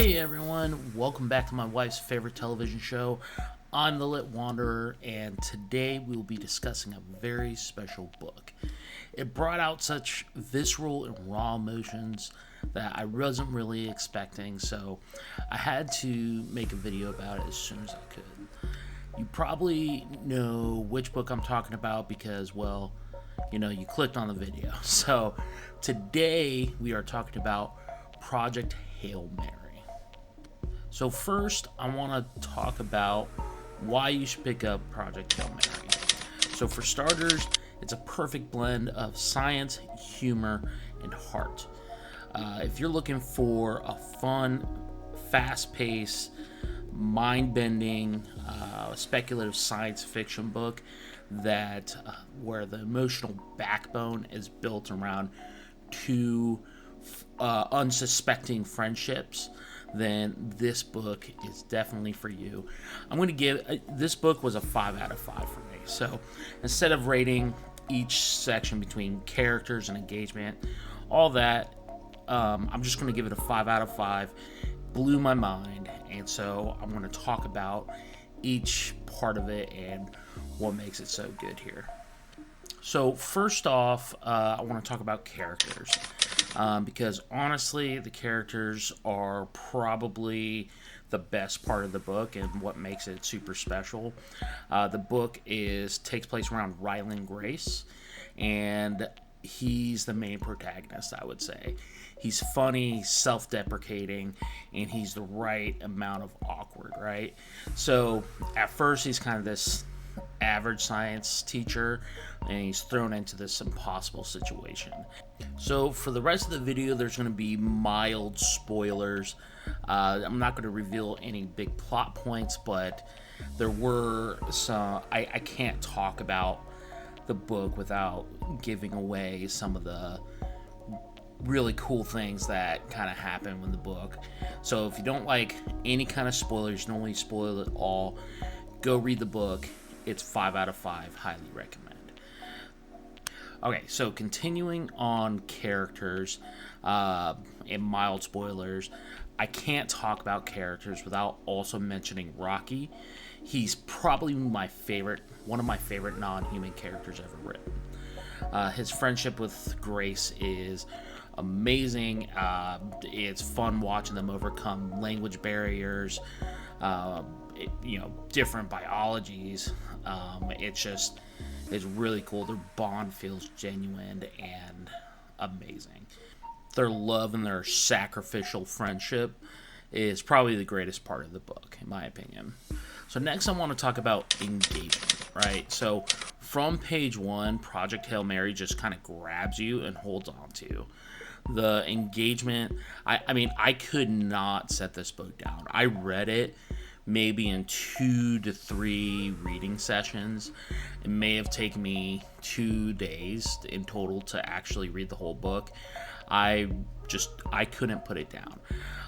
Hey everyone, welcome back to my wife's favorite television show. I'm the Litwanderer, and today we will be discussing a very special book. It brought out such visceral and raw emotions that I wasn't really expecting, so I had to make a video about it as soon as I could. You probably know which book I'm talking about because, well, you clicked on the video. So today we are talking about Project Hail Mary. So first, I want to talk about why you should pick up Project Hail Mary. So for starters, it's a perfect blend of science, humor, and heart. If you're looking for a fun, fast-paced, mind-bending, speculative science fiction book that where the emotional backbone is built around two unsuspecting friendships, then this book is definitely for you. I'm going to give this book was a 5 out of 5 for me. So instead of rating each section between characters and engagement, all that, I'm just going to give it a 5 out of 5. Blew my mind, and so I'm going to talk about each part of it and what makes it so good here. So first off, I want to talk about characters. Because honestly, the characters are probably the best part of the book and what makes it super special. The book takes place around Ryland Grace, and he's the main protagonist, I would say. He's funny, self-deprecating, and he's the right amount of awkward, right? So at first, he's kind of this average science teacher, and he's thrown into this impossible situation. So for the rest of the video, there's going to be mild spoilers. I'm not going to reveal any big plot points, but there were some. I can't talk about the book without giving away some of the really cool things that kind of happen in the book. So if you don't like any kind of spoilers, don't really spoil it all, go read the book. It's 5 out of 5. Highly recommend. Okay, so continuing on characters and mild spoilers, I can't talk about characters without also mentioning Rocky. He's probably one of my favorite non-human characters ever written. His friendship with Grace is amazing. It's fun watching them overcome language barriers, different biologies. It's really cool. Their bond feels genuine and amazing. Their love and their sacrificial friendship is probably the greatest part of the book, in my opinion. So next I want to talk about engagement, right? So from page 1, Project Hail Mary just kind of grabs you and holds on to you. The engagement, I could not set this book down. I read it maybe in 2 to 3 reading sessions. It may have taken me 2 days in total to actually read the whole book. I couldn't put it down.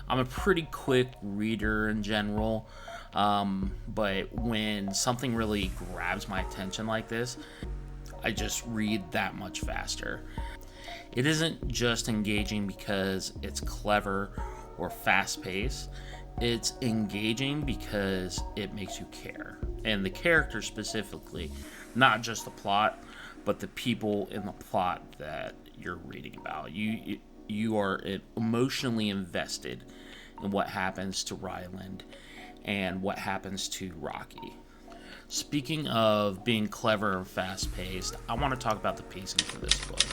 I'm a pretty quick reader in general, but when something really grabs my attention like this, I just read that much faster. It isn't just engaging because it's clever or fast-paced. It's engaging because it makes you care. And the characters specifically, not just the plot, but the people in the plot that you're reading about. You are emotionally invested in what happens to Ryland and what happens to Rocky. Speaking of being clever and fast-paced, I want to talk about the pacing for this book.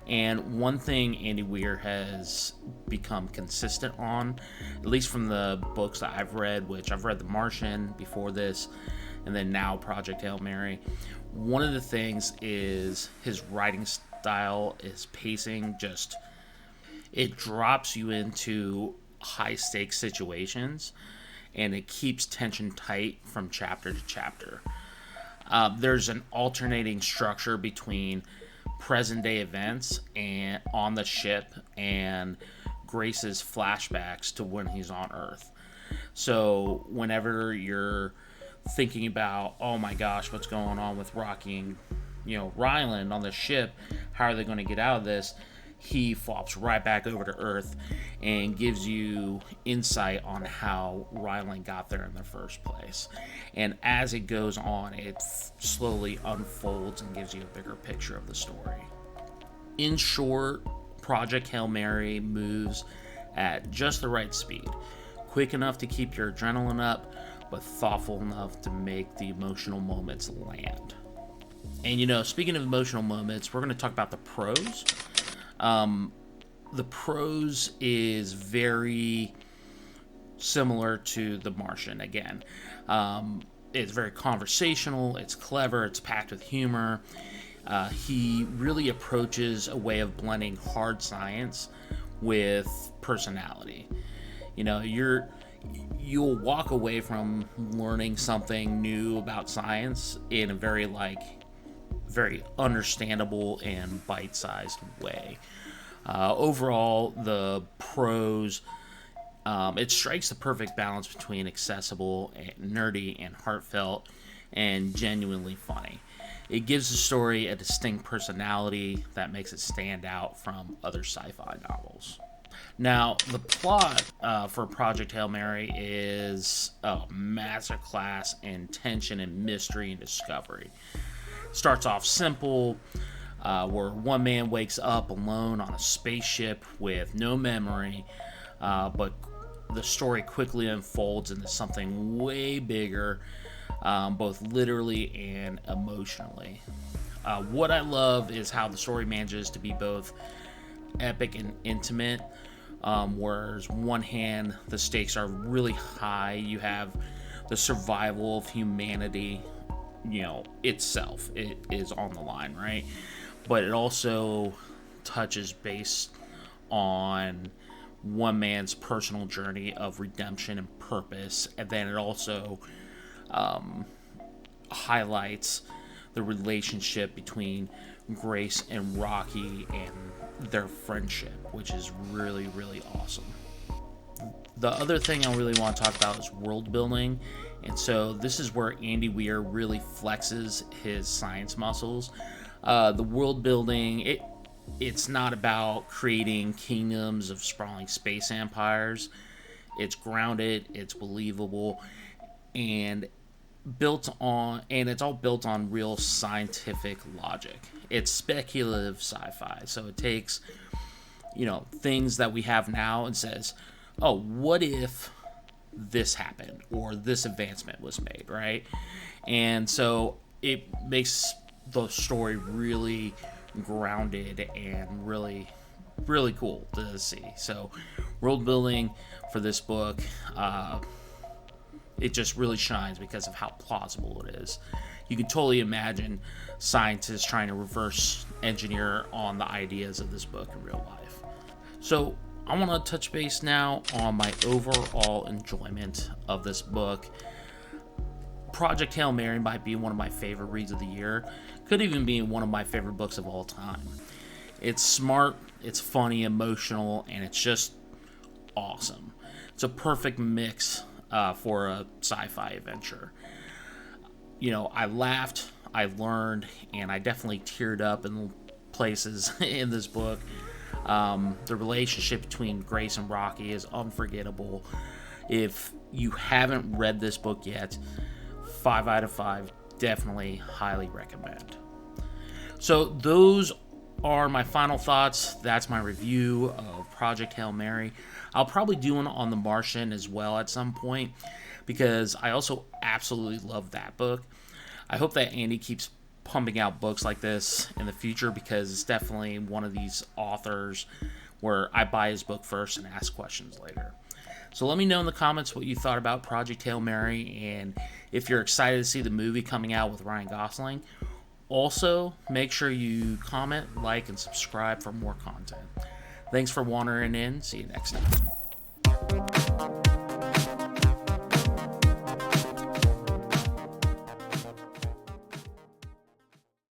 And one thing Andy Weir has become consistent on, at least from the books that I've read, which I've read The Martian before this, and then now Project Hail Mary, one of the things is his writing style, his pacing, it drops you into high-stakes situations, and it keeps tension tight from chapter to chapter. There's an alternating structure between present day events and on the ship and Grace's flashbacks to when he's on Earth. So whenever you're thinking about, oh my gosh, what's going on with Rocky and Ryland on the ship, how are they going to get out of this, he flops right back over to Earth and gives you insight on how Ryland got there in the first place. And as it goes on, it slowly unfolds and gives you a bigger picture of the story. In short, Project Hail Mary moves at just the right speed, quick enough to keep your adrenaline up, but thoughtful enough to make the emotional moments land. And speaking of emotional moments, we're going to talk about the prose. The prose is very similar to The Martian again. It's very conversational, it's clever, it's packed with humor. He really approaches a way of blending hard science with personality. You'll walk away from learning something new about science in a very understandable and bite-sized way. Overall, the prose, it strikes the perfect balance between accessible, and nerdy, and heartfelt, and genuinely funny. It gives the story a distinct personality that makes it stand out from other sci-fi novels. Now, the plot for Project Hail Mary is a masterclass in tension and mystery and discovery. Starts off simple, where one man wakes up alone on a spaceship with no memory, but the story quickly unfolds into something way bigger, both literally and emotionally. What I love is how the story manages to be both epic and intimate, whereas one hand the stakes are really high. You have the survival of humanity, itself, it is on the line, right? But it also touches base on one man's personal journey of redemption and purpose, and then it also highlights the relationship between Grace and Rocky and their friendship, which is really, really awesome. The other thing I really want to talk about is world building, and so this is where Andy Weir really flexes his science muscles. The world building, it's not about creating kingdoms of sprawling space empires. It's grounded, it's believable, and it's all built on real scientific logic. It's speculative sci-fi, so it takes things that we have now and says, oh, what if this happened or this advancement was made, right? And so it makes the story really grounded and really, really cool to see. So world building for this book, it just really shines because of how plausible it is. You can totally imagine scientists trying to reverse engineer on the ideas of this book in real life. So I want to touch base now on my overall enjoyment of this book. Project Hail Mary might be one of my favorite reads of the year. Could even be one of my favorite books of all time. It's smart, it's funny, emotional, and it's just awesome. It's a perfect mix for a sci-fi adventure. I laughed, I learned, and I definitely teared up in places in this book. The relationship between Grace and Rocky is unforgettable. If you haven't read this book yet, 5 out of 5, definitely highly recommend. So those are my final thoughts. That's my review of Project Hail Mary. I'll probably do one on The Martian as well at some point, because I also absolutely love that book. I hope that Andy keeps pumping out books like this in the future, because it's definitely one of these authors where I buy his book first and ask questions later. So let me know in the comments what you thought about Project Hail Mary, and if you're excited to see the movie coming out with Ryan Gosling. Also, make sure you comment, like, and subscribe for more content. Thanks for wandering in. See you next time.